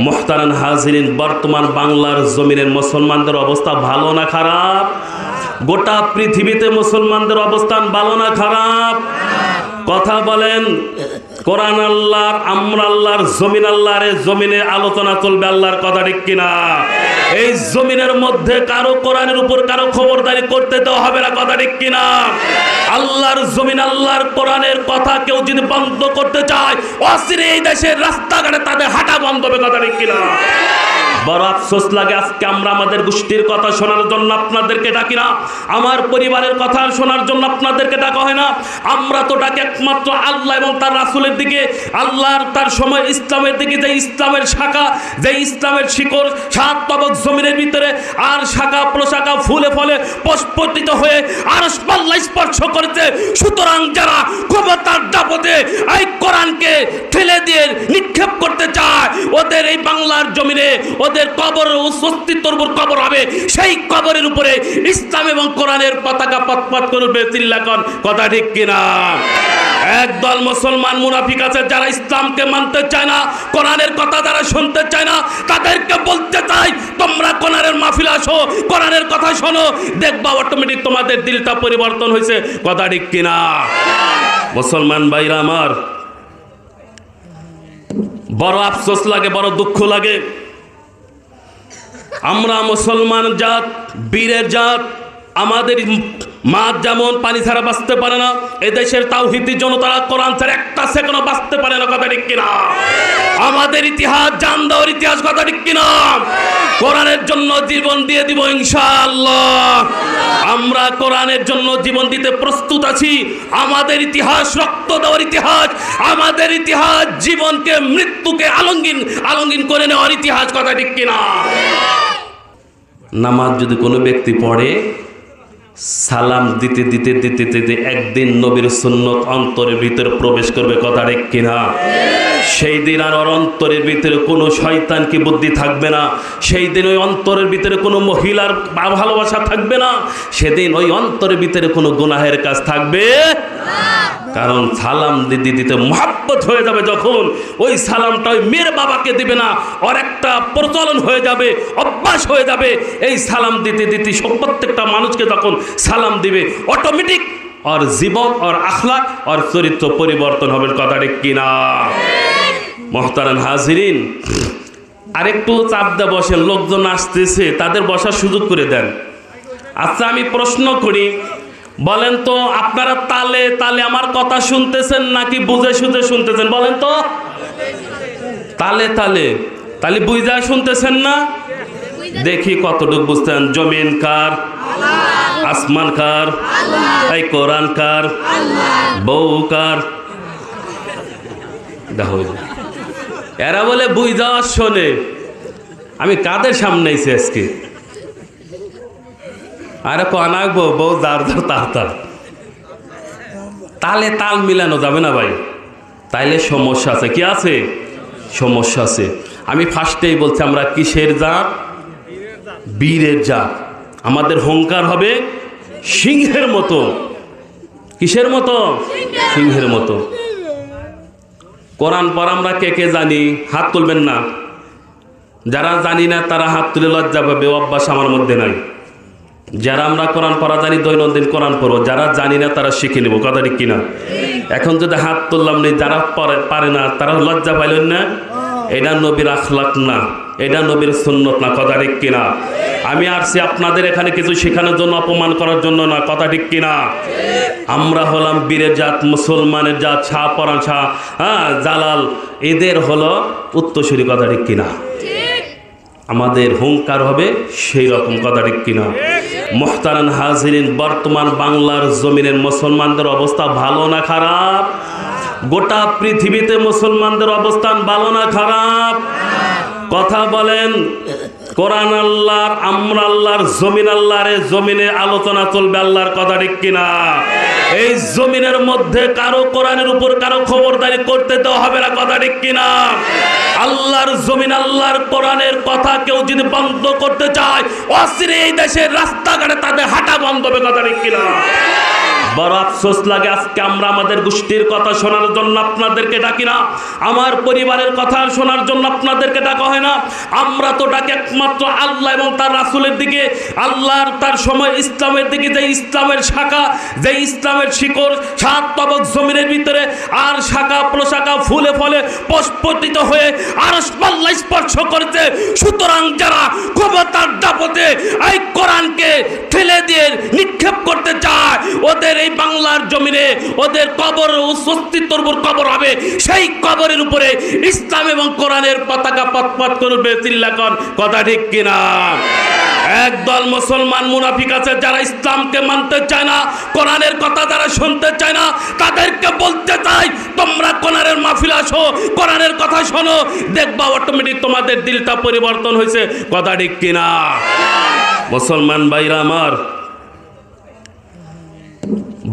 মুহতারাম হাজিরিন, বর্তমান বাংলার জমিনের মুসলমানদের অবস্থা ভালো না খারাপ? গোটা পৃথিবীতে মুসলমানদের অবস্থান ভালো না খারাপ? কথা বলেন। কোরআন আল্লাহর, আমরা আল্লাহর, জমিন আল্লাহর, জমিনে আলোচনা চলবে আল্লাহর কথা, ঠিক কিনা? এই জমিনের মধ্যে কারো কোরআনের উপর কারো খবরদারি করতে দেওয়া হবে না, কথা ঠিক কিনা? আল্লাহর জমিন, আল্লাহর কোরআনের কথা কেউ যদি বন্ধ করতে চায়, অচিরে এই দেশের রাস্তাঘাটে তাদের হাঁটা বন্ধ হবে, কথা ঠিক কিনা? বড় আফসোস লাগে, আজকে আমরা আমাদের গোষ্ঠীর কথা শোনার জন্য আপনাদেরকে ডাকি না, আমার পরিবারের কথা শোনার জন্য আপনাদেরকে ডাকা হয় না। আমরা তো ডাকি একমাত্র আল্লাহ এবং তার রাসূলের দিকে, আল্লাহর তার সময় ইসলামের দিকে, যে ইসলামের শাখা, যে ইসলামের শিকড় সাত তবক জমিনের ভিতরে, আর শাখা প্রশাখা ফুলে ফলে প্রস্ফুটিত হয়ে আরশ পাল্লা স্পর্শ করেছে। সুতরাং যারা ক্ষমতার দাপটে এই কোরআনকে ঠেলে দিয়ে নিক্ষেপ করতে চায়, ওদের এই বাংলার জমিনে ওদের কবর ও অস্তিত্বর উপর কবর হবে, সেই কবরের উপরে ইসলাম এবং কোরআনের পতাকা পথ করবে। চিল্লাকন, কথা ঠিক কিনা? একদল মুসলমান মুনাফিক আছে যারা ইসলামকে মানতে চায় না, কোরআনের কথা যারা শুনতে চায় না, তাদেরকে বলতে চাই, তোমরা কোরআনের মাহফিলে আসো, কোরআনের কথা শোনো, দেখবা অটোমেটিক তোমাদের দিলটা পরিবর্তন হয়েছে, কথা ঠিক কিনা? মুসলমান ভাইরা আমার, বড় আফসোস লাগে, বড় দুঃখ লাগে। আমরা মুসলমান জাত, বীরের জাত, আমাদের মাছ যেমন পানি ছাড়া বাঁচতে পারে না, এদেশের তাওহীদি জনতারা কোরআন ছাড়া একটা সেকেন্ডও বাঁচতে পারে না, কথা ঠিক কিনা? আমাদের ইতিহাস জান দেওয়ার ইতিহাস, কথা ঠিক কিনা? কোরআনের জন্য জীবন দিয়ে দিব ইনশাআল্লাহ। আমরা কোরআনের জন্য জীবন দিতে প্রস্তুত আছি। আমাদের ইতিহাস রক্ত দেওয়ার ইতিহাস, আমাদের ইতিহাস জীবনকে মৃত্যুকে আলঙ্গিন করে নেওয়ার ইতিহাস, কথা ঠিক কিনা? নামাজ যদি কোনো ব্যক্তি পড়ে, সালাম দিতে দিতে দিতে দিতে একদিন নবীর সুন্নত অন্তরের ভিতরে প্রবেশ করবে, কথা ঠিক কিনা? সেই দিন আর ওর অন্তরের ভিতরে কোনো শয়তান কি বুদ্ধি থাকবে না, সেই দিন ওই অন্তরের ভিতরে কোনো মহিলার ভালোবাসা থাকবে না, সেদিন ওই অন্তরের ভিতরে কোনো গুনাহের কাজ থাকবে না। কারণ সালাম দিতে দিতে মহাব্বত হয়ে যাবে, যখন ওই সালামটা ওই মেয়ের বাবাকে দিবে না, ওর একটা প্রচলন হয়ে যাবে, অভ্যাস হয়ে যাবে। এই সালাম দিতে দিতে প্রত্যেকটা মানুষকে যখন সালাম দিবে, অটোমেটিক ওর জীবন, ওর আখলাক, ওর চরিত্র পরিবর্তন হবে, কথা ঠিক কিনা? মুহতারাম হাজিরিন, আরেকটু চাপ দিয়ে বসেন, লোকজন আসতেছে, তাদের বসার সুযোগ করে দেন। আচ্ছা, আমি প্রশ্ন করি, বলেন তো আপনারা তালে তালে আমার কথা শুনতেছেন নাকি বুঝে সুঝে শুনতেছেন? বলেন তো। তালে তালে তালে বুঝে শুনতেছেন না? দেখি কতটুকু বুঝতেন। জমিন কার? আসমান কার? এই কোরআন কার? বউ কার? দেখো, এরা বলে বুঝা শোনে। আমি কাদের সামনে এসে আজকে? আরে কানাকবো বউ দার তার তালে তাল মিলানো যাবে না ভাই, তাইলে সমস্যা আছে। কি আছে? সমস্যা আছে। আমি ফার্স্টেই বলছি, আমরা কিসের জাত? বীরের জাত। আমাদের হুঙ্কার হবে সিংহের মতো। কিসের মতো? সিংহের মতো। কোরআন পড়া আমরা কে কে জানি? হাত তুলবেন না। যারা জানি না তারা হাত তুলে লজ্জা পাবে, অভ্যাস আমার মধ্যে নাই। যারা আমরা কোরআন পড়া জানি, দৈনন্দিন কোরআন পড়বো, যারা জানি না তারা শিখে নেবো, কথা ঠিক কিনা? এখন যদি হাত তুললাম নেই, যারা পারে না তারা লজ্জা পাইলেন না, এটা নবীর আখলাক না, এটা নবীর সুন্নত না, কথা ঠিক কিনা? আমি আসছি আপনাদের এখানে কিছু শেখানোর জন্য, অপমান করার জন্য না, কথা ঠিক কিনা? আমরা হলাম বীরের জাত, মুসলমানের জাত, শাহ পরাণ শাহ, জালাল, এদের হলো উত্তরসূরি, কথা ঠিক কিনা? আমাদের হুঙ্কার হবে সেই রকম, কথা ঠিক কিনা? মুহতারাম হাজিরিন, বর্তমান বাংলার জমিনের মুসলমানদের অবস্থা ভালো না খারাপ? গোটা পৃথিবীতে মুসলমানদের অবস্থান ভালো না খারাপ? কথা বলেন। কোরআন আল্লাহর, আমরা আল্লাহর, জমিন আল্লাহর, জমিনে আলোচনা চলবে আল্লাহর কথা, ঠিক কিনা? এই জমিনের মধ্যে কারো কোরআনের উপর কারো খবরদারি করতে দেওয়া হবে না, কথা ঠিক কিনা? আল্লাহর জমিন, আল্লাহর কোরআনের কথা কেউ যদি বন্ধ করতে চায়, অচিরে এই দেশের রাস্তাঘাটে তাদের হাঁটা বন্ধ হবে, কথা ঠিক কিনা? বড় আফসোস লাগে আজকে আমরা আমাদের গোষ্ঠীর কথা শোনার জন্য আপনাদেরকে ডাকি না, আমার পরিবারের কথা শোনার জন্য আপনাদেরকে ডাকা হয় না। আমরা তো ডাকি একমাত্র আল্লাহ এবং তার রাসূলের দিকে, আল্লাহর তার সময় ইসলামের দিকে, যে ইসলামের শাখা, যে ইসলামের শিকড় সাত তবক জমিনের ভিতরে আর শাখা প্রশাখা ফুলে ফলে প্রস্ফুটিত হয়ে আরশ পাল্লা স্পর্শ করেছে। সুতরাং যারা ক্ষমতার দাপটে এই কোরআনকে ঠেলে দিয়ে নিক্ষেপ করতে চায়, ওদের এই বাংলার জমিনে ওদের কবর অস্তিত্বর উপর কবর হবে, সেই কবরের উপরে ইসলাম এবং কোরআনের পতাকা পথ করবে। চিল্লাকন কথা ঠিক কিনা? একদল মুসলমান মুনাফিক আছে যারা ইসলামকে মানতে চায় না, কোরআনের কথা যারা শুনতে চায় না, তাদেরকে বলতে চাই তোমরা কোরআনের মাহফিল আসো, কোরআনের কথা শোনো, দেখবা অটোমেটিক তোমাদের দিলটা পরিবর্তন হয়েছে। কথা ঠিক কিনা? মুসলমান ভাইরা আমার,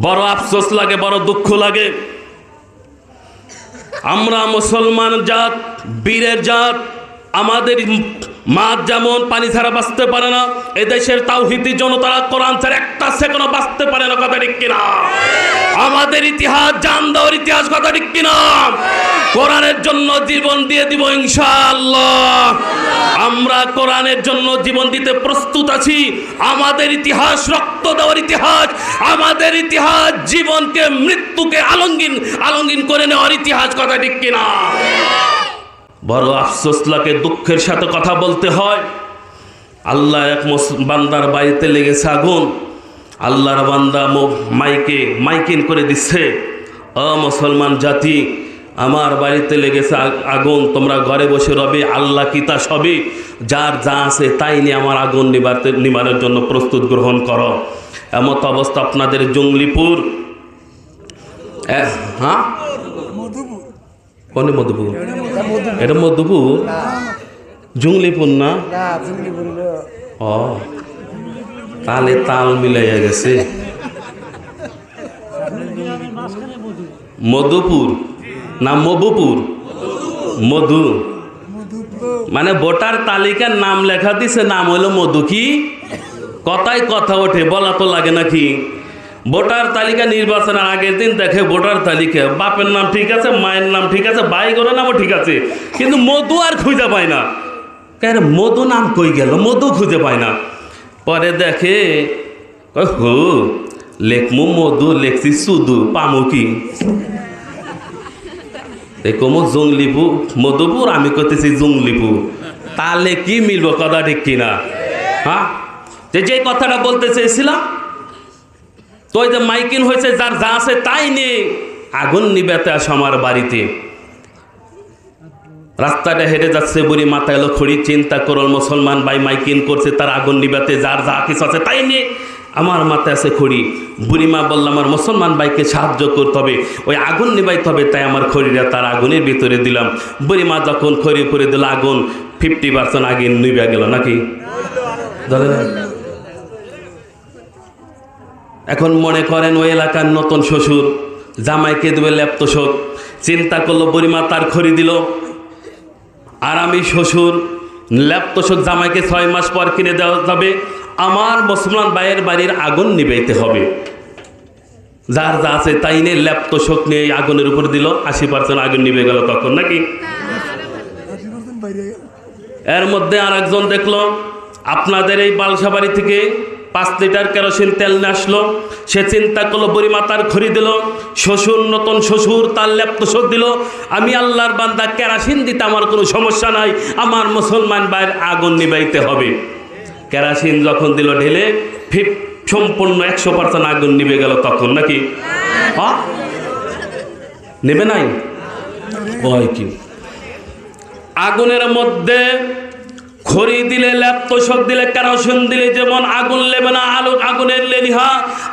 বড় আফসোস লাগে, বড় দুঃখ লাগে। আমরা মুসলমান জাত, বীরের জাত, আমাদের মাছ যেমন পানি ছাড়া বাঁচতে পারে না, এদেশের তাওহীদি জনতারা কোরআন ছাড়া একটা সেকেন্ডও বাঁচতে পারে না। কথা ঠিক কিনা? আমাদের ইতিহাস জান দেওয়ার ইতিহাস। কথা ঠিক কিনা? কোরআনের জন্য জীবন দিয়ে দিব ইনশাআল্লাহ। আমরা কোরআনের জন্য জীবন দিতে প্রস্তুত আছি। আমাদের ইতিহাস রক্ত দেওয়ার ইতিহাস, আমাদের ইতিহাস জীবনকে মৃত্যুকে আলঙ্গিন করে নেওয়ার ইতিহাস। কথা ঠিক কিনা? বড় আফসোস লাগে, দুঃখের সাথে কথা বলতে হয়। আল্লাহ এক বান্দার বাড়িতে লেগেছে আগুন, আল্লাহর বান্দা মাইকিন করে দিচ্ছে, ও মুসলমান জাতি, আমার বাড়িতে লেগেছে আগুন, তোমরা ঘরে বসে রবে, আল্লাহ কি তা সবই, যার যা আছে তাই নিয়ে আমার আগুন নিবারের জন্য প্রস্তুত গ্রহণ করো। এমত অবস্থা আপনাদের জঙ্গলিপুর, হ্যাঁ কোনে মধুপুর? এটা মধুপুর, জঙ্গলিপুর না? ও তালে তাল মিলাইয়া গেছে। মধুপুর না মধুপুর? মধু মানে ভোটার তালিকার নাম লেখা দিছে, নাম হলো মধু। কি কথায় কথা ওঠে, বলা তো লাগে নাকি? ভোটার তালিকা নির্বাচনের আগের দিন দেখে ভোটার তালিকা, বাপের নাম ঠিক আছে, মায়ের নাম ঠিক আছে, ভাই গোরের নামও ঠিক আছে, কিন্তু মধু আর খুঁজে পায় না। কেন মধু নাম কই গেল? মধু খুঁজে পায় না। পরে দেখে হো লেখমু মধু, লেখছি শুধু, পামু কি? দেখো জঙ্গলিপুর মধুপুর, আমি করতেছি জঙ্গলিপুর, তাহলে কি মিলব? কথা ঠিক কিনা? হ্যাঁ, যে কথাটা বলতে চেয়েছিলাম, তো ওই যে মাইকিন হয়েছে, যার যা আছে তাই নিয়ে আগুন নিবাতে আসো আমার বাড়িতে। রাস্তাটা হেঁটে যাচ্ছে, বুড়ি মাথায় এলো খড়ি, চিন্তা করল মুসলমান ভাই মাইকিন করছে তার আগুন নিবাতে, যার যা কিছু আছে তাই নিয়ে আমার মাথায় আছে খড়ি। বুড়িমা বলল আমার মুসলমান ভাইকে সাহায্য করতে হবে, ওই আগুন নিবাইতে হবে, তাই আমার খড়িটা তার আগুনের ভিতরে দিলাম। বুড়িমা যখন খড়ি উপরে দিল, আগুন 50% আগুন নিবে গেল নাকি? এখন মনে করেন ওই এলাকার নতুন শ্বশুর জামাইকে দেবে ল্যাপতোষক, চিন্তা করলো বুড়িমা তার খড়ি দিল, আর আমি শ্বশুর ল্যাপতোষক জামাইকে 6 মাস পর কিনে দেওয়া যাবে, আমার মুসলমান ভাইয়ের বাড়ির আগুন নিবাইতে হবে। যার যা আছে তাই নিয়ে ল্যাপতোষক নিয়ে আগুনের উপর দিল, 80% আগুন নিবে গেল তখন নাকি? এর মধ্যে আর একজন দেখলো আপনাদের এই বালসাবাড়ি থেকে 5 লিটার কেরোসিন তেল নিয়ে আসলো, সে চিন্তা করলো বুড়িমা তার খড়ি দিল, শ্বশুর নতুন শ্বশুর তার ল্যাপতোষক দিল, আমি আল্লাহর বান্দা কেরোসিন দিতে আমার কোনো সমস্যা নাই, আমার মুসলমান ভাইয়ের আগুন নিবাইতে হবে। কেরোসিন যখন দিল ঢেলে, সম্পূর্ণ 100% আগুন নিবে গেল তখন নাকি? হ্যাঁ, নেবে নাই? ওই কি আগুনের মধ্যে খড়ি দিলে, ল্যাপতোষক দিলে, কেরোসিন দিলে যেমন আগুন লেবে না, আগুনের লেলিহা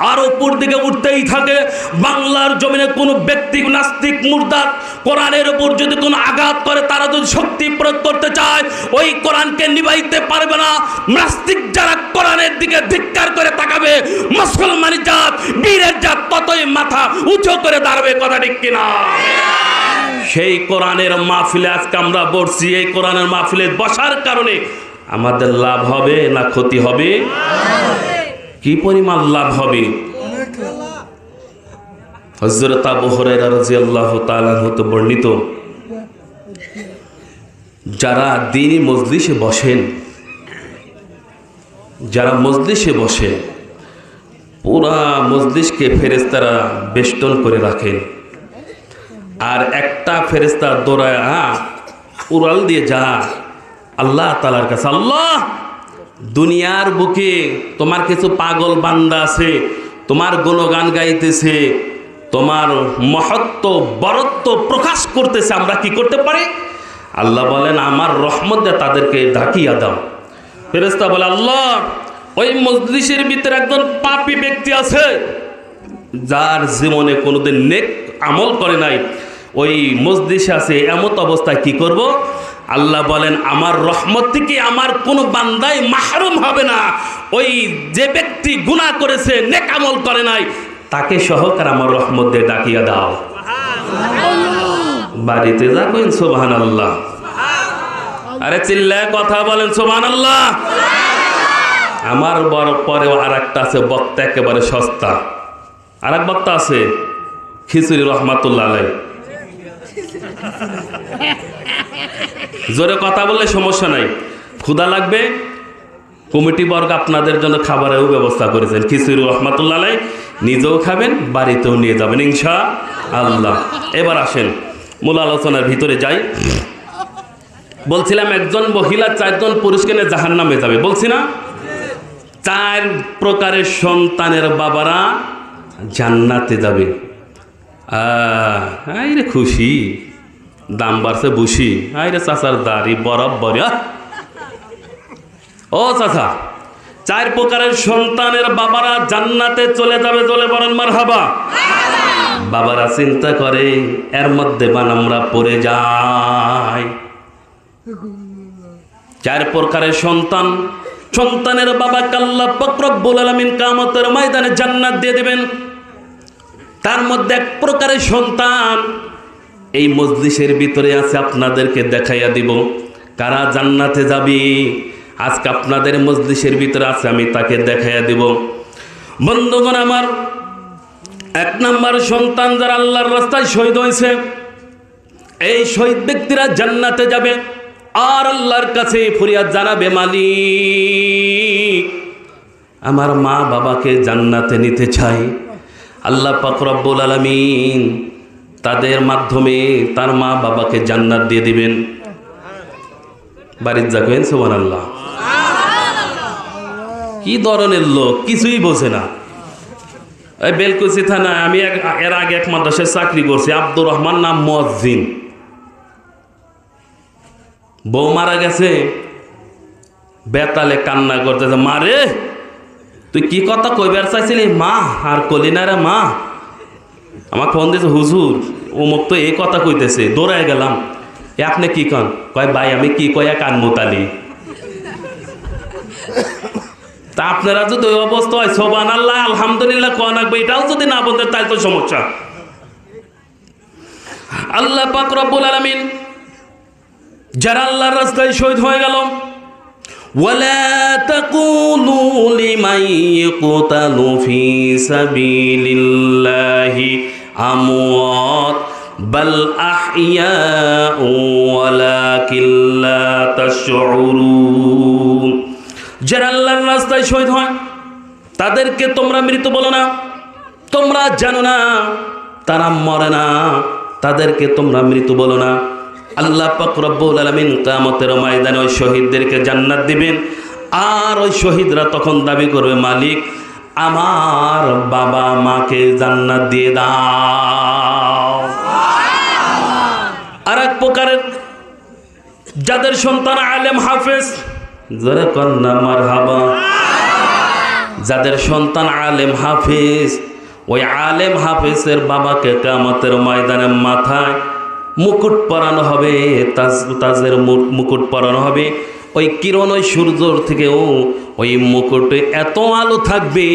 আর উপর দিকে উঠতেই থাকে। বাংলার জমিনে কোনো ব্যক্তি নাস্তিক মুরতাদ কোরআনের উপর যদি কোনো আঘাত করে, তারা যদি শক্তি প্রয়োগ করতে চায়, ওই কোরআনকে নিভাইতে পারবে না। নাস্তিক যারা কোরআনের দিকে ধিক্কার করে তাকাবে, মুসলমানি জাত, বীরের জাত ততই মাথা উঁচু করে দাঁড়াবে। কথা ঠিক কিনা? সেই কোরআনের মাহফিলে আজকে আমরা বসছি, এই কোরআনের মাহফিলে বসার কারণে আমাদের লাভ হবে না ক্ষতি হবে? কি পরিমাণ লাভ হবে? হযরত আবু হুরায়রা রাদিয়াল্লাহু তাআলা হতে বর্ণিত, যারা দ্বীনি মজলিসে বসেন, যারা মজলিসে বসে পুরা মজলিসকে ফেরেশতারা বেষ্টন করে রাখেন, আর একটা ফেরেশতা দৌড়ায় উড়াল দিয়ে যা আল্লাহ তাআলার কাছে, আল্লাহ দুনিয়ার বুকে তোমার কিছু পাগল বান্দা আছে, তোমার গুণগান গাইতেছে, তোমার মহত্ব বরত্ব প্রকাশ করতেছে, আমরা কি করতে পারি? আল্লাহ বলেন আমার রহমত দিয়ে তাদেরকে ঢাকিয়া দাও। ফেরেশতা বলে আল্লাহ ওই মজলিসের ভিতরে একজন পাপী ব্যক্তি আছে, যার জীবনে কোনোদিন নেক আমল করে নাই, ওই মজলিসে আছে, এমত অবস্থায় কি করব? আল্লাহ বলেন আমার রহমত থেকে আমার কোনো বান্দাই মাহরুম হবে না। ওই যে ব্যক্তি গুনাহ করেছে, নেক আমল করে নাই, তাকে সহকার আমার রহমত দিয়ে ডাকিয়া দাও। বাড়িতে যা কইন সুবহানাল্লাহ, আরে চিল্লায় কথা বলেন সুবহানাল্লাহ। আমার বড় পরেও আর একটা আছে বক্তা, একেবারে সস্তা। আর এক বক্তা আছে খিচুড়ি রহমাতুল্লাহ আলাইহি, জোরে কথা বললে সমস্যা নাই। ক্ষুধা লাগবে, কমিটি বর্গ আপনাদের জন্য খাবারেরও ব্যবস্থা করেছেন। খিচুড়ি রহমাতুল্লাহ আলাইহি নিজেও খাবেন, বাড়িতেও নিয়ে যাবেন ইনশাআল্লাহ। এবার আসেন মূল আলোচনার ভিতরে যাই। বলছিলাম একজন মহিলা 4 জন পুরুষকে নিয়ে জাহান্নামে যাবে, বলছি না? 4 প্রকারের সন্তানের বাবারা জান্নাতে যাবে। আইরে খুশি, দাম বাড়ছে বুঝি, আইরে চাচার দাড়ি বরাবর। ও চাচা, 4 প্রকারের সন্তানের বাবারা জান্নাতে চলে যাবে, চলে বলেন মারহাবা। বাবারা চিন্তা করে এর মধ্যে আমরা পড়ে যাই। 4 প্রকারের সন্তান, সন্তানের বাবা আল্লাহ পাক রব্বুল আলামিন কিয়ামতের ময়দানে জান্নাত দিয়ে দিবেন। তার মধ্যে 1 প্রকারের সন্তান এই মজলিসের ভিতরে আছে, আপনাদেরকে দেখাইয়া দিব কারা জান্নাতে যাবে। আজকে আপনাদের মজলিসের ভিতরে আছে, আমি তাকে দেখাইয়া দিব। বন্ধুগণ আমার, 1 নম্বর সন্তান যারা আল্লাহর রাস্তায় শহীদ হয়েছে, এই শহীদ ব্যক্তিরা জান্নাতে যাবে আর আল্লাহর কাছে ফরিয়াদ জানাবে, মালিক আমার মা বাবাকে জান্নাতে নিতে চাই। আল্লাহ পাক রব্বুল আলামিন তাদের মাধ্যমে তার মা বাবাকে জান্নাত দিয়ে দিবেন। বাড়ির যাবেন সুবহানাল্লাহ। কি ধরনের লোক, কিছুই বোঝে না। এই বেলকুচি থানায় আমি এর আগে এক মাদ্রাসায় চাকরি করছি, আব্দুর রহমান নাম, মুয়াজ্জিন। বউ মারা গেছে, বেতালে কান্না করতেছে, মারে তুই কি কথা কইবার চাইছিলি? মা আর কলি না রে মা। আমার ফোন দিয়েছে, হুজুর অমুক তো এই কথা কইতেছে। দৌড়ায় গেলাম, আপনি কি কন? কয় ভাই আমি কি কয়া কানমুতালি। তা আপনারা যদি ওই অবস্থা হয় সুবহানাল্লাহ আলহামদুলিল্লাহ কোয়া লাগবে, এটাও যদি না বলতে তাই তো সমস্যা। আল্লাহ পাক রব্বুল আলামিন যারা আল্লাহর রাস্তায় শহীদ হয়ে গেল, ওয়ালা তাকুলু লিমান ইয়াকতালু ফি সাবিলিল্লাহি আমওয়াত বাল আহইয়াউ ওয়ালাকিন লা তাশউরুন। যারা আল্লাহর রাস্তায় শহীদ হয় তাদেরকে তোমরা মৃত বলো না, তোমরা জানো না তারা মরে না, তাদেরকে তোমরা মৃত বলো না। আল্লাহ পাক রব্বুল আলামিন কিয়ামতের ময়দানে ওই শহীদদেরকে জান্নাত দিবেন, আর ওই শহীদরা তখন দাবি করবে, মালিক আমার বাবা মাকে জান্নাত দিয়ে দাও। আর এক প্রকারের যাদের সন্তান আলেম হাফেজ, যারা কন্যা মারহাবা, যাদের সন্তান আলেম হাফেজ, ওই আলেম হাফেজের বাবাকে কিয়ামতের ময়দানে মাথায় মুকুট পরানো হবে, তাজের মুকুট পরানো হবে। ওই কিরণ ওই সূর্যর থেকেও ওই মুকুটে এত আলো থাকবে,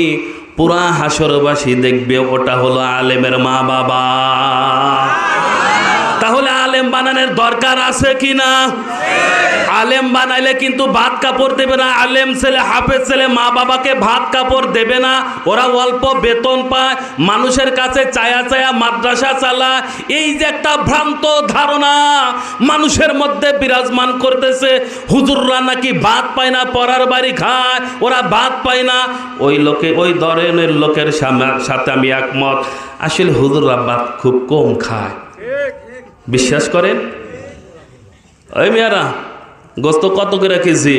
পুরা হাসরবাসী দেখবে ওটা হলো আলেমের মা বাবা। তাহলে আলেম বানানোর দরকার আছে কি না? আলেম বানাইলে কিন্তু ভাত কাপড় দেবে না। আলেম ছেলে, হাফেজ ছেলে মা বাবাকে ভাত কাপড় দেবে না। ওরা অল্প বেতন পায়, মানুষের কাছে চায়া চায়া মাদ্রাসা চালা। এই যে একটা ভ্রান্ত ধারণা মানুষের মধ্যে বিরাজমান করতেছে, হুজুররা নাকি ভাত পায় না, পরার বাড়ি খায়, ওরা ভাত পায় না। ওই ধরনের লোকের সাথে আমি একমত। আসলে হুজুররা ভাত খুব কম খায়, বিশ্বাস করেন। ওই মেয়ারা গোস্ত কত করে কেজি?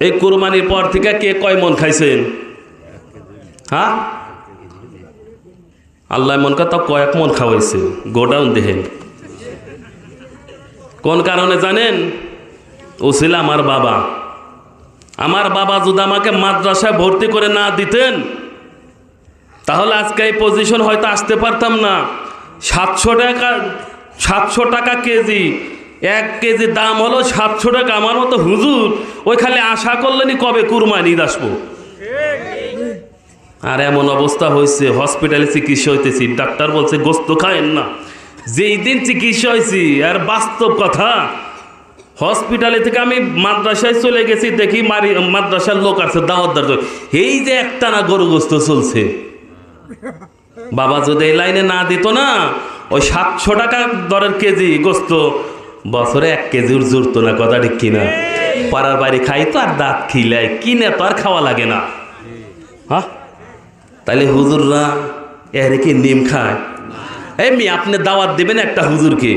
এই কুরবানির পর থেকে কে কয় মন খাইছেন? হ্যাঁ, আল্লাহ মন কথা কয়েক মন খাওয়াইছে। গোডাউন দেখেন কোন কারণে জানেন? ও ছিল আমার বাবা। আমার বাবা যদি আমাকে মাদ্রাসায় ভর্তি করে না দিতেন তাহলে আজকে এই পজিশন হয়তো আসতে পারতাম না। 700 টাকা কেজি, 1 কেজি দাম হলো 700 টাকা। আমার মতো হুজুর ওই খালি আশা করলেনি কবে কুরবানি ঈদ আসবো। আর এমন অবস্থা হয়েছে, হসপিটালে চিকিৎসা হইতেছি, ডাক্তার বলছে গোস্ত খায়েন না। যেই দিন চিকিৎসা হয়েছি, আর বাস্তব কথা, হসপিটালে থেকে আমি মাদ্রাসায় চলে গেছি, দেখি মাদ্রাসার লোক আছে দাওয়াত দার, এই যে একটানা গরু গোস্ত চলছে। বাবা যদি এই লাইনে না দিত না, ওই 700 টাকা দরের কেজি গোস্ত বছরে 1 কেজির জুড়তো না। কথা ঠিক কিনা? পাড়ার বাড়ি খাই তো আর দাঁত খিলাই, কিনে তো আর খাওয়া লাগে না। হ্যাঁ, তাহলে হুজুররা এর কি নিম খায়? এমনি আপনি দাওয়াত দেবেন একটা হুজুরকে,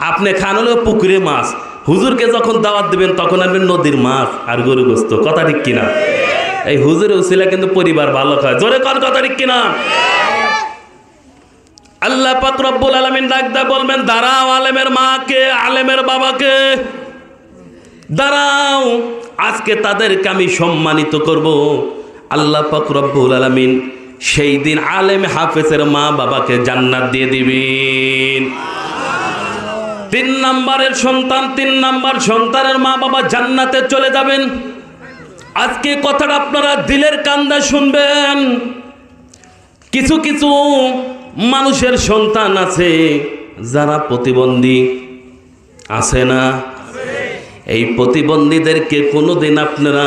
আপনি খান হলো পুকুরে মাছ, হুজুরকে যখন দাওয়াত দেবেন তখন আনবেন নদীর মাছ আর গরু গোস্ত। কথা ঠিক কিনা? এই হুজুরের উসিলা কিন্তু পরিবার ভালো খায়। জোরে কর, কথা ঠিক কিনা? আল্লাহ পাক রব্বুল আলামিন ডাকদা বলবেন, দাঁড়াও আলেমের মাকে, আলেমের বাবাকে দাঁড়াও, আজকে তাদেরকে আমি সম্মানিত করব। আল্লাহ পাক রব্বুল আলামিন সেই দিন আলেম হাফেজের মা বাবাকে জান্নাত দিয়ে দিবেন। 3 নম্বরের সন্তান, 3 নম্বর সন্তানের মা বাবা জান্নাতে চলে যাবেন। আজকে কথাটা আপনারা দিলের কান্দা শুনবেন। কিছু কিছু মানুষের সন্তান আছে যারা প্রতিবন্ধী, আছে না? এই প্রতিবন্ধীদেরকে কোনোদিন আপনারা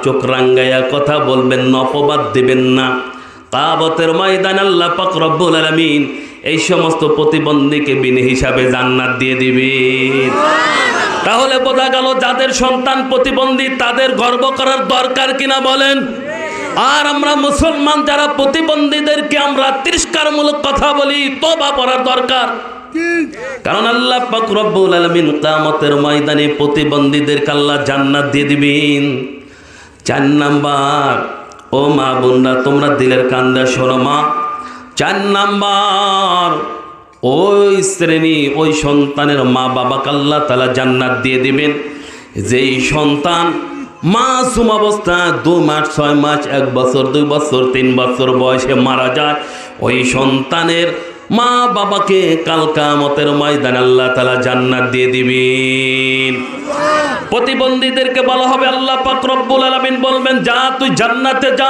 চোখ রাঙ্গাইয়া কথা বলবেন না, অপবাদ দিবেন না। কিয়ামতের ময়দানে আল্লাহ পাক রব্বুল আলামিন এই সমস্ত প্রতিবন্ধীকে বিনা হিসাবে জান্নাত দিয়ে দিবেন। তাহলে বোঝা গেল যাদের সন্তান প্রতিবন্ধী তাদের গর্ব করার দরকার কিনা বলেন? আর আমরা মুসলমান যারা প্রতিবন্ধীদেরকে আমরা তিরস্কারমূলক কথা বলি, তওবা করার দরকার। কারণ আল্লাহ পাক রব্বুল আলামিন কিয়ামতের ময়দানে প্রতিবন্ধীদেরকে আল্লাহ জান্নাত দিয়ে দিবেন। 4 নাম্বার, ও মা বোনরা তোমরা দিলের কান্দা শোনো মা। 4 নাম্বার, ওই শ্রেণী, ওই সন্তানের মা বাবাকে আল্লাহ তাআলা জান্নাত দিয়ে দিবেন যেই সন্তান মাসুম অবস্থায় 2 মাস, 6 মাস, 1 বছর, 2 বছর, 3 বছর বয়সে মারা যায়। ওই সন্তানের মা বাবাকে কাল কিয়ামতের ময়দানে আল্লাহ তাআলা জান্নাত দিয়ে দিবেন। প্রতিবন্ধীদেরকে বলা হবে, আল্লাহ পাক রব্বুল আলামিন বলবেন যা তুই জান্নাতে যা।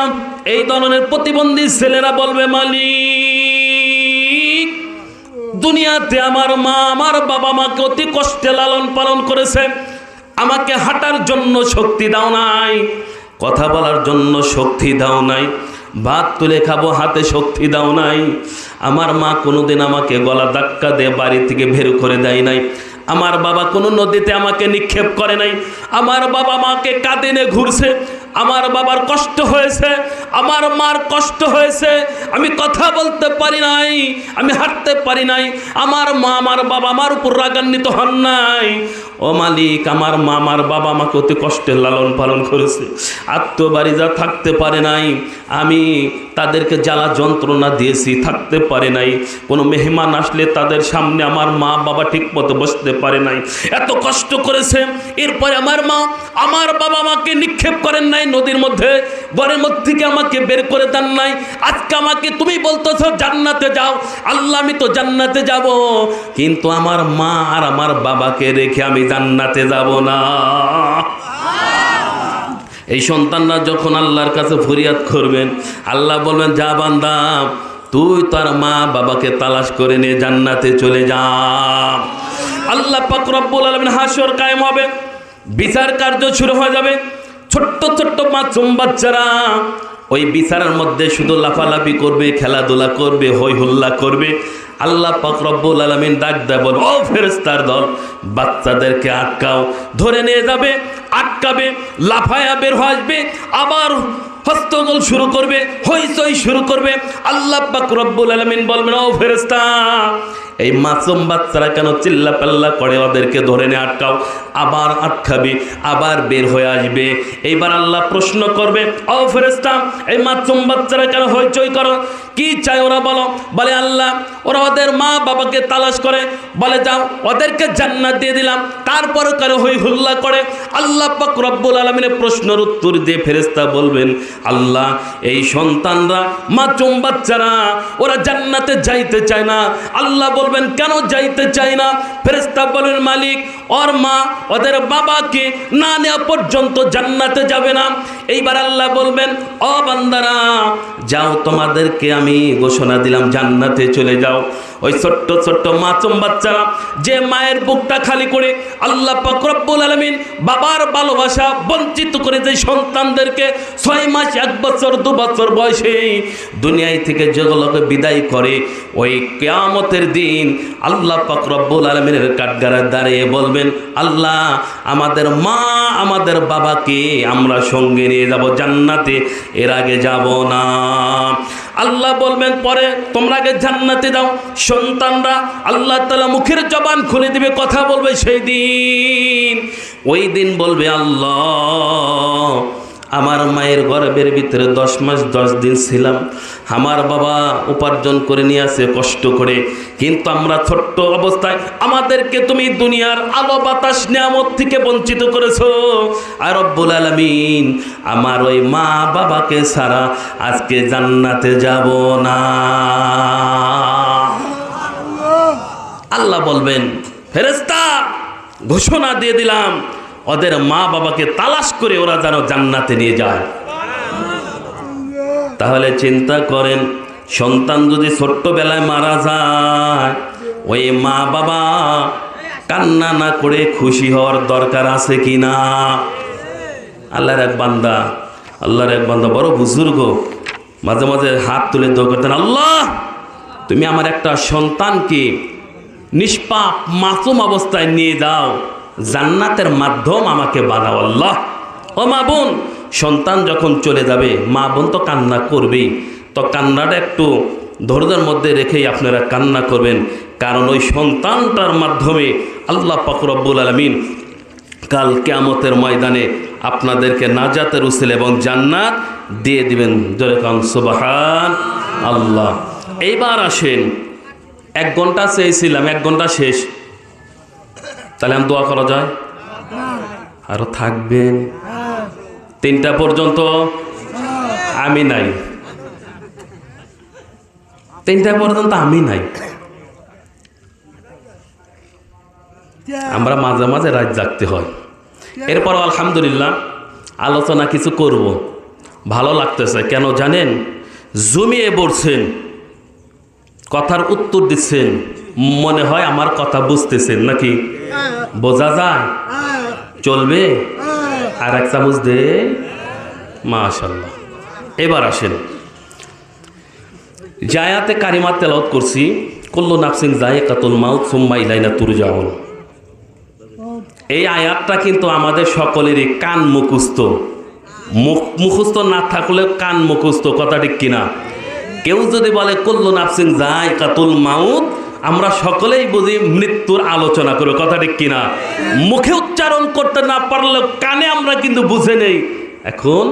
এই ধরনের প্রতিবন্ধী ছেলেরা বলবে, মালিক দুনিয়াতে আমার মা আমার বাবা মাকে অতি কষ্টে লালন পালন করেছে, আমাকে হাঁটার জন্য শক্তি দাও নাই, কথা বলার জন্য শক্তি দাও নাই, ভাত তুলে খাবো হাতে শক্তি দাও নাই। আমার মা কোনোদিন আমাকে গলা ধাক্কা দিয়ে বাড়ি থেকে বের করে দেয় নাই। আমার বাবা কোনো নদীতে আমাকে নিক্ষেপ করে নাই। আমার বাবা মাকে কাঁদিনে ঘুরছে। আমার বাবার কষ্ট হয়েছে, আমার মার কষ্ট হয়েছে, আমি কথা বলতে পারি নাই, আমি হাঁটতে পারি নাই। আমার মা আমার বাবা আমার উপর রাগান্বিত হন নাই। ও মালিক, আমার মা আমার বাবা আমাকে অতি কষ্টে লালন পালন করেছে, আত্মবাড়ি যা থাকতে পারে নাই, আমি তাদেরকে জ্বালা যন্ত্রণা দিয়েছি, থাকতে পারে নাই। কোনো মেহমান আসলে তাদের সামনে আমার মা বাবা ঠিক মতো বসতে পারে নাই, এত কষ্ট করেছে। এরপরে আমার মা আমার বাবা মাকে নিক্ষেপ করেন নাই নদীর মধ্যে, ঘরের মধ্যে থেকে আমাকে বের করে দেন নাই। আজকে আমাকে তুমি বলতেছ জান্নাতে যাও। আল্লাহ, আমি তো জান্নাতে যাব, কিন্তু আমার মা আর আমার বাবাকে রেখে আমি জান্নাতে যাব না। এই সন্তানরা যখন আল্লাহর কাছে ফরিয়াদ করবেন, আল্লাহ বলবেন যা বান্দা, তুই তার মা বাবাকে তালাশ করে নিয়ে জান্নাতে চলে যা। আল্লাহ পাক রব্বুল আলামিন হাসর কায়েম হবে, বিচার কার্য শুরু হয়ে যাবে। ছোট্ট ছোট্ট মাসুম বাচ্চারা ওই বিচারের মধ্যে শুধু লাফালাফি করবে, খেলাধুলা করবে, হই হুল্লা করবে। আল্লাহ পাক রব্বুল আলামিন ডাক দেয়, বল ও ফেরেশতার দল, বাচ্চাদেরকে আটকাও। ধরে নিয়ে যাবে, আটকাবে, লাফায়া বের হয়ে আসবে, আবার হস্তগোল শুরু করবে, হইচই শুরু করবে। আল্লাহ পাক রব্বুল আলামিন বলবেন, ও ফেরেশতা, এই মাসুম বাচ্চারা কেন চিল্লা পাল্লা করে, ওদেরকে ধরে নিয়ে আটকাও। আবার আটকাবে, আবার বের হয়ে আসবে। এইবার আল্লাহ প্রশ্ন করবে, ও ফেরেশতা, এই মাসুম বাচ্চারা কেন হইচই করো, কি চাই ওরা বলো? বলে আল্লাহ, ওরা ওদের মা বাবাকে তালাশ করে। বলে যাও, ওদেরকে জান্নাত দিয়ে দিলাম। তারপরে কেন হই হুল্লা করে? আল্লাহ পাক রব্বুল আলামিনের প্রশ্নের উত্তর দিয়ে ফেরেশতা বলবেন, আল্লাহ, এই সন্তানরা, মাসুম বাচ্চারা, ওরা জান্নাতে যাইতে চায় না। আল্লাহ বলবেন, কেন যাইতে চায় না? ফেরেশতা বলেন, মালিক, ওর মা ওদের বাবাকে না নেওয়া পর্যন্ত জান্নাতে যাবে না। এইবার আল্লাহ বলবেন, ও বান্দারা, যাও, তোমাদেরকে আমি ঘোষণা দিলাম, জান্নাতে চলে যাও। ওই ছোট্ট ছোট্ট মাসুম বাচ্চারা যে মায়ের বুকটা খালি করে আল্লাহ পাক রব্বুল আলামিন বাবার ভালোবাসা বঞ্চিত করে, যে সন্তানদেরকে 6 মাস, 1 বছর, 2 বছর বয়সে দুনিয়ায় থেকে জগলকে বিদায় করে, ওই কিয়ামতের দিন আল্লাহ পাক রব্বুল আলামিনের কাঠগড়ায় দাঁড়িয়ে বলবেন, আল্লাহ, আমাদের মা আমাদের বাবাকে আমরা সঙ্গে নিয়ে যাব জান্নাতে, এর আগে যাব না। আল্লাহ বলবেন, পরে তোমরা আগে জান্নাতে দাও। সন্তানরা আল্লাহ তাআলা মুখের জবান খুলে দিবে, কথা বলবে। সেই দিন, ওই দিন বলবে, আল্লাহ, আমার মায়ের গর্ভের ভিতরে 10 মাস 10 দিন ছিলাম, আমার বাবা উপার্জন করে নিয়ে আসে কষ্ট করে, কিন্তু আমরা ছোট্ট অবস্থায় আমাদেরকে তুমি দুনিয়ার আলো বাতাস নিয়ামত থেকে বঞ্চিত করেছো। আর রব্বুল আলামিন, আমার ওই মা বাবাকে ছাড়া আজকে জান্নাতে যাব না। আল্লাহ বলবেন, ফেরেশতা, ঘোষণা দিয়ে দিলাম, ওদের মা বাবাকে তালাশ করে ওরা যেন জান্নাতে নিয়ে যায়। তাহলে চিন্তা করেন, সন্তান যদি ছোট্টবেলায় মারা যায়, ওই মা বাবা কান্না না করে খুশি হওয়ার দরকার আছে কি না? আল্লাহর এক বান্দা বড় বুজুর্গ, মাঝে মাঝে হাত তুলে দোয়া করতেন, আল্লাহ, তুমি আমার একটা সন্তানকে নিষ্পাপ মাসুম অবস্থায় নিয়ে যাও, জান্নাতের মাধ্যম আমাকে বানাও আল্লাহ। ও মা বোন, সন্তান যখন চলে যাবে, মা বোন তো কান্না করবেই, তো কান্নাটা একটু ধৈর্যের মধ্যে রেখেই আপনারা কান্না করবেন, কারণ ওই সন্তানটার মাধ্যমে আল্লাহ পাক রব্বুল আলামিন কাল কিয়ামতের ময়দানে আপনাদেরকে নাজাতের উসিলা এবং জান্নাত দিয়ে দিবেন। জোরে কান সুবহান আল্লাহ। এইবার আসেন, 1 ঘন্টা চেয়েছিলাম, 1 ঘন্টা শেষ, তাহলে আমি দোয়া করা যায়? আরো থাকবেন 3টা পর্যন্ত? আমি নাই, 3টা পর্যন্ত আমি নাই। আমরা মাঝে মাঝে রাত জাগতে হয়। এরপর আলহামদুলিল্লাহ আলোচনা কিছু করব, ভালো লাগতেছে। কেন জানেন? জমিয়ে পড়ছেন, কথার উত্তর দিচ্ছেন, মনে হয় আমার কথা বুঝতেছেন নাকি? বোঝা যায়? চলবে? আর 1 চামচ দে, মাশাআল্লাহ। এবার আসেন, জায়াতে কারিমা তেলাওয়াত করছি, কুল্লু নাফসিন যায়িকাতুল মাউত সুম্মা ইলাইনা তুরজাউন। এই আয়াতটা কিন্তু আমাদের সকলেরই কান মুখস্থ, মুখস্থ না থাকলে কান মুখস্থ, কথা ঠিক কিনা? কেউ যদি বলে কুল্লু নাফসিন যায়িকাতুল মাউত, আমরা সকলেই বুঝি মৃত্যুর আলোচনা করবে, কথা ঠিক কিনা? মুখে উচ্চারণ করতে না পারলেও কানে আমরা কিন্তু বুঝে নেই এখন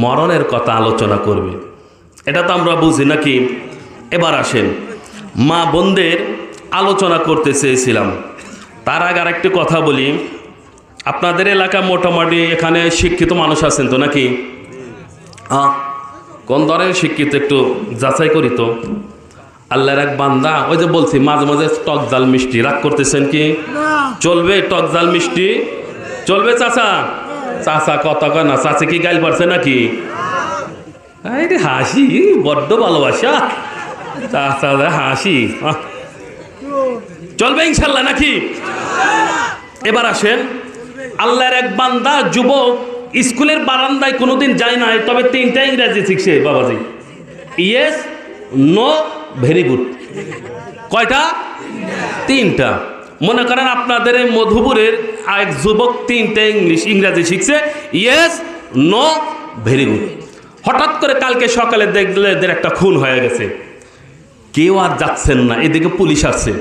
মরণের কথা আলোচনা করবে, এটা তো আমরা বুঝি নাকি? এবার আসেন, মা বোনদের আলোচনা করতে চেয়েছিলাম। তার আগে আরেকটি কথা বলি, আপনাদের এলাকা মোটামুটি এখানে শিক্ষিত মানুষ আছেন তো নাকি? কোন ধরনের শিক্ষিত একটু যাচাই করি তো। আল্লাহর এক বান্দা, ওই যে বলছি মাঝে মাঝে টক জাল মিষ্টি, রাগ করতেছেন কি? চলবে টক জাল মিষ্টি? চলবে চাচা? চাচা কথা কয় না, চাচি কি গাইল পারছে নাকি? আরে হাসি, বড্ড ভালোবাসা চাচা, হাসি। চলবে ইনশাল্লাহ নাকি? এবার আসেন, আল্লাহর এক বান্দা যুবক স্কুলের বারান্দায় কোনোদিন যায় নাই, তবে 3টা ইংরেজি শিখছে বাবাজি। Yes, no, very good. কয়টা? 3টা। মনে করেন আপনাদের এই মধুপুরের এক যুবক 3টা ইংরেজি শিখছে, ইয়েস, নো, ভেরি গুড। হঠাৎ করে কালকে সকালে দেখলে এদের একটা খুন হয়ে গেছে, কেউ আর যাচ্ছেন না, এদিকে পুলিশ আসছে।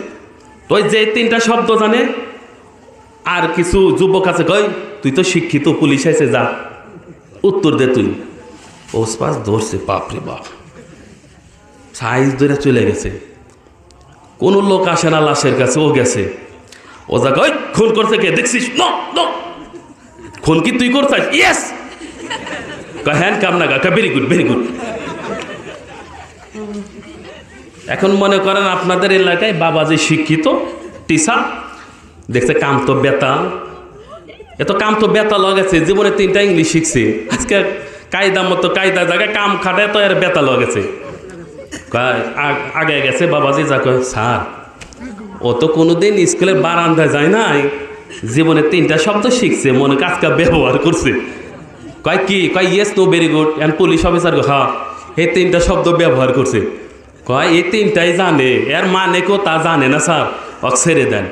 তো ওই যে 3টা শব্দ জানে, আর কিছু যুবক আছে, কই তুই তো শিক্ষিত, পুলিশ আছে, যা উত্তর দে তুই। ওসপাস ধরছে, বাপরে বাপ, সাইজ ধরে চলে গেছে। কোন লোক আসে না লাশের কাছে, ও গেছে, ও যা কই খুন করছে কে দেখছিস? নো নো, খুন কি তুই করছিস? ইয়েস। হ্যান্ড কাম না, ভেরি গুড ভেরি গুড। এখন মনে করেন আপনাদের এলাকায় বাবাজি শিক্ষিত টিচার, দেখছে কাম তো বেতা, এত কাম তো বেতা লাগেছে, জীবনে 3টা ইংলিশ শিখছে, আজকে কায়দা মতো কায়দা জায়গায় কাম খাটায় তো এর বেতা লাগেছে। আগে গেছে বাবাজি, যা কয় স্যার ও তো কোনোদিন স্কুলের বারান্দায় যায় নাই, জীবনে 3টা শব্দ শিখছে, মনে কাজকা ব্যবহার করছে। কয় কি? কয় yes, no, very good. And police officer হ্যাঁ এই 3টা শব্দ ব্যবহার করছে। কয় এই 3টাই জানে, এর মানে কেউ তা জানে না স্যার, ওক ছেড়ে দেন।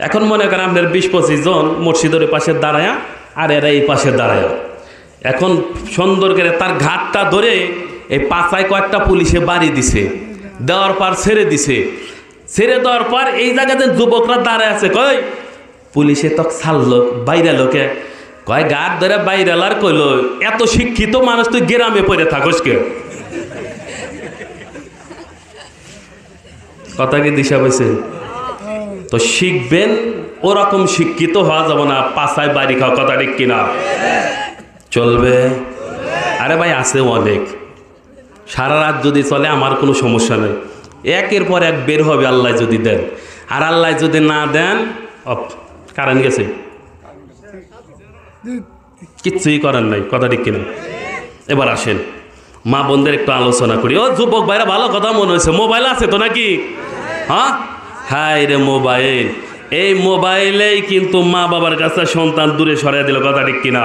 এখন মনে করেন আপনার 20-25 জন মসজিদের পাশে দাঁড়ায়া, আর এরা এই পাশে দাঁড়ায়া। এখন সুন্দর করে তার ঘাটটা ধরে এই পাছায় কয়েকটা পুলিশে বাড়ি দিছে, দেওয়ার পর ছেড়ে দিছে। ছেড়ে দেওয়ার পর এই জায়গাতে যুবকরা দাঁড়ায় আছে, কয় পুলিশে তো ছাড়লো, বাইরে লোকে কয় গাট ধরে বাইরেলার কইল, এত শিক্ষিত মানুষ তুই গ্রামে পড়ে থাকস কে? কথা কি দিশা পাইছে? তো শিখবেন, ওরকম শিক্ষিত হওয়া যাবে না, পাছায় বাড়ি খাওয়া, কথা ঠিক কিনা? চলবে? আরে ভাই আছে অনেক, সারা রাত যদি চলে আমার কোনো সমস্যা নেই, একের পর এক বের হবে আল্লাহ যদি দেন। আর আল্লাহ যদি না দেন, কারেন্ট গেছে, কিচ্ছুই করার নাই, কথা ঠিক কিনা? এবার আসেন মা বোনদের একটু আলোচনা করি। ও যুবক ভাইরা, ভালো কথা মনে হয়েছে, মোবাইল আছে তো নাকি? হ্যাঁ, হাই রে মোবাইল, এই মোবাইলেই কিন্তু মা বাবার কাছে সন্তান দূরে সরিয়ে দিল, কথা ঠিক কিনা?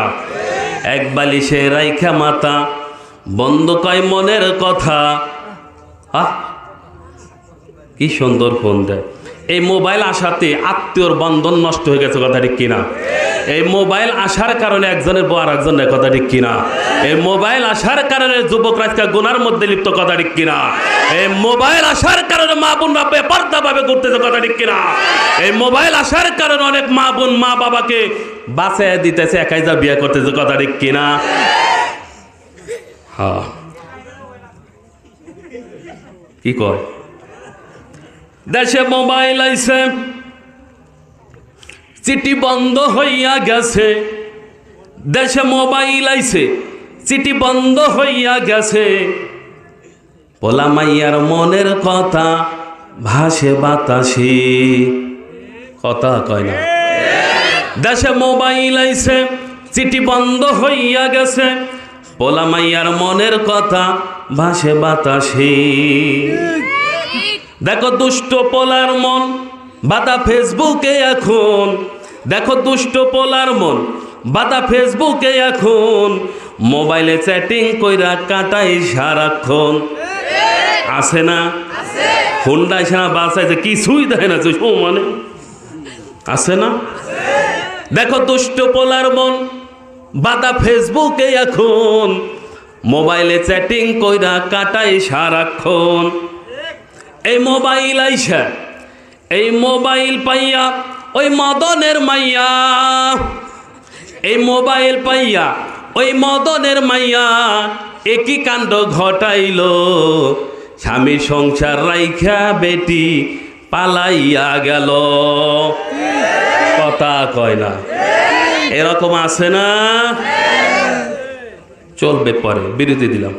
এক বালিশে রাইখা মাথা, বন্ধ কয় মনের কথা। কি সুন্দর ফোন দেয়। এই মোবাইল আসাতে আত্মীয়র বন্ধন নষ্ট হয়ে গেছে, কথা ঠিক কিনা? এই মোবাইল আসার কারণে একজনের বউ আর একজনের, কথা ঠিক কিনা? এই মোবাইল আসার কারণে যুবকরা আজকে গুনার মধ্যে লিপ্ত, কথা ঠিক কিনা? এই মোবাইল আসার কারণে মা বোনরা বেপরদা ভাবে ঘুরতেছে, কথা ঠিক কিনা? এই মোবাইল আসার কারণে অনেক মা বোন মা বাবাকে বাঁচায় দিতেছে, একাই যা বিয়ে করতেছে, কথা ঠিক কিনা? হ্যাঁ, কি কয়? দেশে মোবাইল আইছে, চিঠি বন্ধ হইয়া গেছে। দেশে মোবাইল আইছে, চিঠি বন্ধ হইয়া গেছে। পোলা মাইয়ার মনের কথা ভাসে বাতাসে, কথা কয় না? দেশে মোবাইল আইছে, চিঠি বন্ধ হইয়া গেছে। পোলা মাইয়ার মনের কথা ভাসে বাতাসে। দেখো দুষ্ট পোলার মন বাতা ফেসবুকে এখন, দেখো দুষ্ট পোলার মন বাতা ফেসবুকে এখন। মোবাইলে চ্যাটিং কইরা কাটাই সারাক্ষণ। আছে না? ফোনটা এসে না বাসাইছে, কিছুই দেখে না, মানে আছে না? দেখো দুষ্ট পোলার মন বাতা ফেসবুকে এখন। মোবাইলে চ্যাটিং কইরা কাটাই সারাক্ষণ। এই মোবাইল আইসা, এই মোবাইল পাইয়া ওই মদনের মাইয়া, এই মোবাইল পাইয়া ওই মদনের মাইয়া একই কাণ্ড ঘটাইল। স্বামী সংসার রাইখা বেটি পালাইয়া গেল, কথা কয় না? এরকম আছে না? চলবে, পরে বিরতি দিলাম।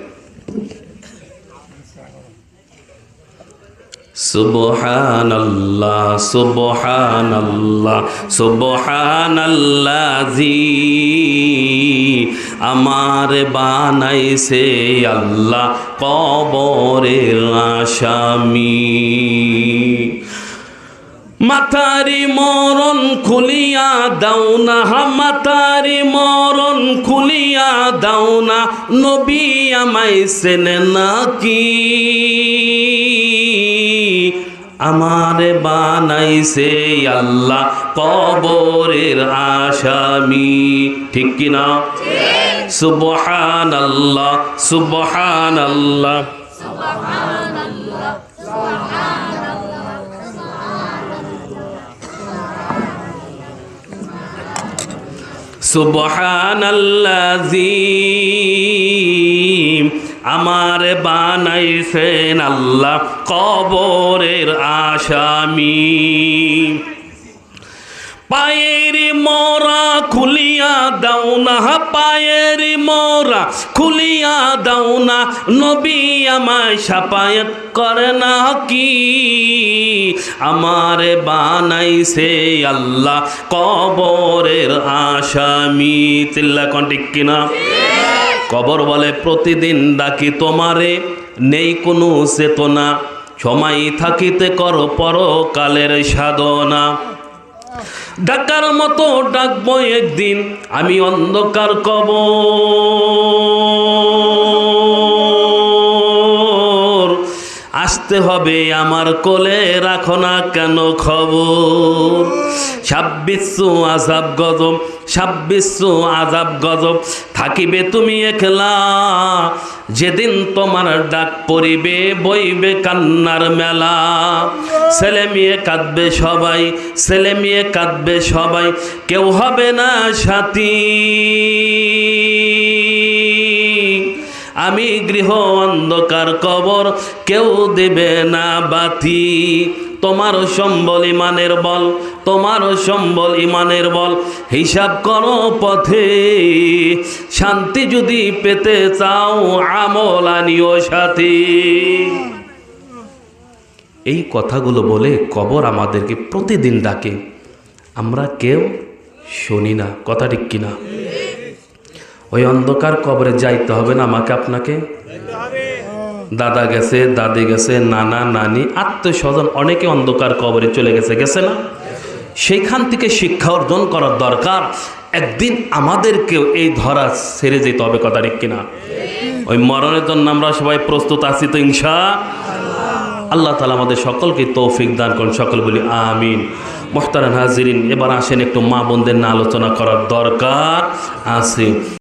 সুবহানাল্লাহ সুবহানাল্লাহ সুবহানাল্লাযী আমার বানাইছে আল্লাহ কবরের আসামি। মাতারি মরণ খুলিয়া দাও না, মাতারি মরণ খুলিয়া দাও না, নবী আমায় চেনে নাকি? আমারে বানাইছে আল্লাহ কবরের আসামি, ঠিক কিনা? সুবহানাল্লাহ সুবহানাল্লাহ। সুবহানাল্লাযী আমার বানাইছেন আল্লাহ কবরের আসামি। পায়ের মোরা খুলিয়া দাও না, পায়ের মোরা খুলিয়া দাও না, নবী আমায় শাফায়াত করে না কি? আমারে বানাইছে আল্লাহ কবরের আসামি। চিল্লা কোন ঠিক কিনা? কবর বলে প্রতিদিন ডাকি তোমারে, নেই কোনো চেতনা, সময় থাকিতে করো পরকালের সাধনা। ডাকার মতো ডাকবো একদিন আমি অন্ধকার কবর, আসতে হবে আমার কোলে, রাখো না কেন খবর? 2600 আযাব গজব, 2600 আযাব গজব, থাকিবে তুমি একলা, যেদিন তোমার ডাক পড়িবে বইবে কান্নার মেলা। ছেলে মেয়ে কাঁদবে সবাই, ছেলে মেয়ে কাঁদবে সবাই, কেউ হবে না সাথী। আমি গৃহ অন্ধকার কবর, কেউ দেবে না বাতি। তোমার সম্বল ইমানের বল, তোমার সম্বল ইমানের বল, হিসাব করো পথে, শান্তি যদি পেতে চাও আমল আনিও সাথী। এই কথাগুলো বলে কবর আমাদেরকে প্রতিদিন ডাকে, আমরা কেউ শুনি না। কথা ঠিক কিনা? ওই অন্ধকার কবরে যাইতে হবে না আমাকে আপনাকে? দাদা গেছে, দাদি গেছে, নানা নানি আত্মীয় স্বজন অনেকে অন্ধকার কবরে চলে গেছে, গেছে না? সেইখান থেকে শিক্ষা অর্জন করার দরকার। একদিন আমাদেরকেও এই ধরা ছেড়ে যেতে হবে। কথা ঠিক কিনা? ওই মরণের জন্য আমরা সবাই প্রস্তুত আছি তো ইনশাআল্লাহ? আল্লাহ তাআলা আমাদের সকলকে তৌফিক দান করুন, সকল বলি আমিন। মুহতারাম হাজিরিন, এবার আসেন একটু মা বোনদের নিয়ে আলোচনা করার দরকার আছে।